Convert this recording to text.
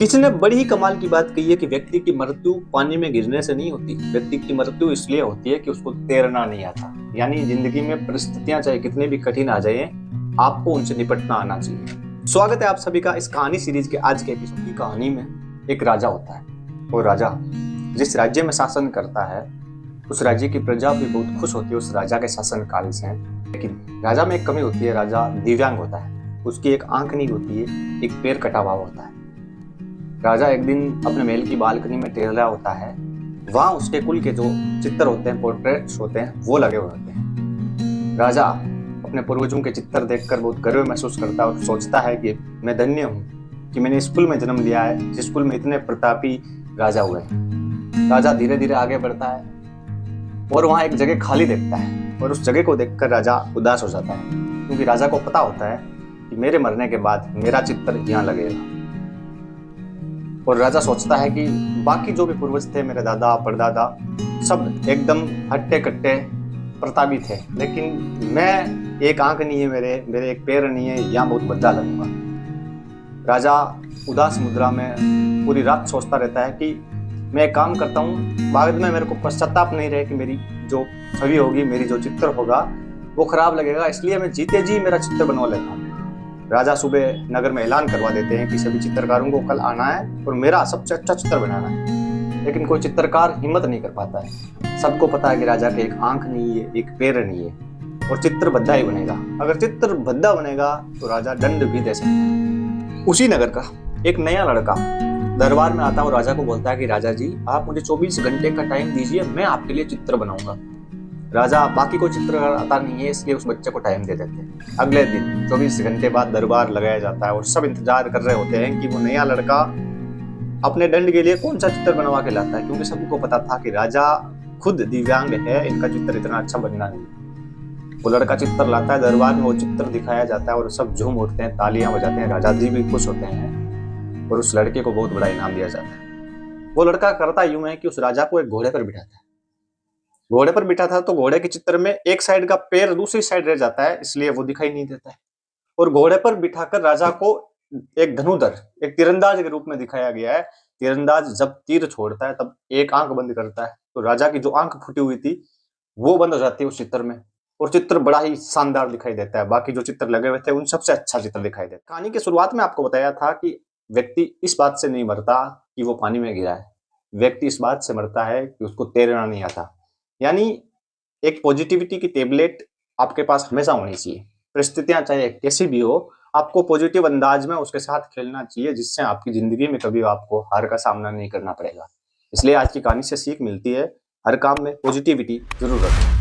किसी ने बड़ी ही कमाल की बात कही है कि व्यक्ति की मृत्यु पानी में गिरने से नहीं होती, व्यक्ति की मृत्यु इसलिए होती है कि उसको तैरना नहीं आता। यानी जिंदगी में परिस्थितियां चाहे कितनी भी कठिन आ जाए, आपको उनसे निपटना आना चाहिए। स्वागत है आप सभी का इस कहानी सीरीज के आज के एपिसोड की। कहानी में एक राजा होता है और राजा जिस राज्य में शासन करता है उस राज्य की प्रजा भी बहुत खुश होती है उस राजा के शासन काल से। लेकिन राजा में एक कमी होती है, राजा दिव्यांग होता है, उसकी एक आंख नहीं होती है, एक पैर कटा हुआ होता है। राजा एक दिन अपने महल की बालकनी में टहल रहा होता है, वहां उसके कुल के जो चित्र होते हैं, पोर्ट्रेट्स होते हैं, वो लगे हुए होते हैं। राजा अपने पूर्वजों के चित्र देखकर बहुत गर्व महसूस करता है और सोचता है कि मैं धन्य हूँ कि मैंने स्कूल में जन्म लिया है जिस स्कूल में इतने प्रतापी राजा हुए। राजा धीरे धीरे आगे बढ़ता है और वहां एक जगह खाली देखता है और उस जगह को देखकर राजा उदास हो जाता है, क्योंकि राजा को पता होता है कि मेरे मरने के बाद मेरा चित्र यहाँ लगेगा। और राजा सोचता है कि बाकी जो भी पूर्वज थे, मेरे दादा परदादा, सब एकदम हट्टे कट्टे प्रतापी थे, लेकिन मैं एक आंख नहीं है, मेरे एक पैर नहीं है, यहाँ बहुत भद्दा लगूंगा। राजा उदास मुद्रा में पूरी रात सोचता रहता है कि मैं एक काम करता हूँ, बाद में मेरे को पश्चाताप नहीं रहे कि मेरी जो छवि होगी, मेरी जो चित्र होगा वो खराब लगेगा, इसलिए मैं जीते जी मेरा चित्र बनवा लेता हूँ। राजा सुबह नगर में ऐलान करवा देते हैं कि सभी चित्रकारों को कल आना है और मेरा सबसे अच्छा चित्र बनाना है। लेकिन कोई चित्रकार हिम्मत नहीं कर पाता है। सबको पता है कि राजा के एक आंख नहीं है, एक पैर नहीं है और चित्र भद्दा ही बनेगा। अगर चित्र भद्दा बनेगा तो राजा दंड भी दे सकता है। उसी नगर का एक नया लड़का दरबार में आता है और राजा को बोलता है कि राजा जी, आप मुझे 24 घंटे का टाइम दीजिए, मैं आपके लिए चित्र बनाऊंगा। राजा बाकी को चित्र आता नहीं है, इसलिए उस बच्चे को टाइम दे देते हैं। अगले दिन 24 घंटे बाद दरबार लगाया जाता है और सब इंतजार कर रहे होते हैं कि वो नया लड़का अपने दंड के लिए कौन सा चित्र बनवा के लाता है, क्योंकि सबको पता था कि राजा खुद दिव्यांग है, इनका चित्र इतना अच्छा बनना नहीं। वो लड़का चित्र लाता है, दरबार में वो चित्र दिखाया जाता है और सब झूम उठते हैं, तालियां बजाते हैं, राजा जी भी खुश होते हैं और उस लड़के को बहुत बड़ा इनाम दिया जाता है। वो लड़का करता यूं है कि उस राजा को एक घोड़े पर बिठाता है। घोड़े पर बिठा था तो घोड़े के चित्र में एक साइड का पैर दूसरी साइड रह जाता है, इसलिए वो दिखाई नहीं देता है। और घोड़े पर बिठाकर राजा को एक धनुधर, एक तीरंदाज के रूप में दिखाया गया है। तीरंदाज जब तीर छोड़ता है तब एक आंख बंद करता है, तो राजा की जो आंख फूटी हुई थी वो बंद हो जाती है उस चित्र में और चित्र बड़ा ही शानदार दिखाई देता है। बाकी जो चित्र लगे हुए थे उन सबसे अच्छा चित्र दिखाई देता है। कहानी की शुरुआत में आपको बताया था कि व्यक्ति इस बात से नहीं मरता कि वो पानी में गिरा है, व्यक्ति इस बात से मरता है कि उसको तैरना नहीं आता। यानी एक पॉजिटिविटी की टेबलेट आपके पास हमेशा होनी चाहिए। परिस्थितियां चाहे कैसी भी हो, आपको पॉजिटिव अंदाज में उसके साथ खेलना चाहिए, जिससे आपकी जिंदगी में कभी आपको हार का सामना नहीं करना पड़ेगा। इसलिए आज की कहानी से सीख मिलती है, हर काम में पॉजिटिविटी जरूर रखें।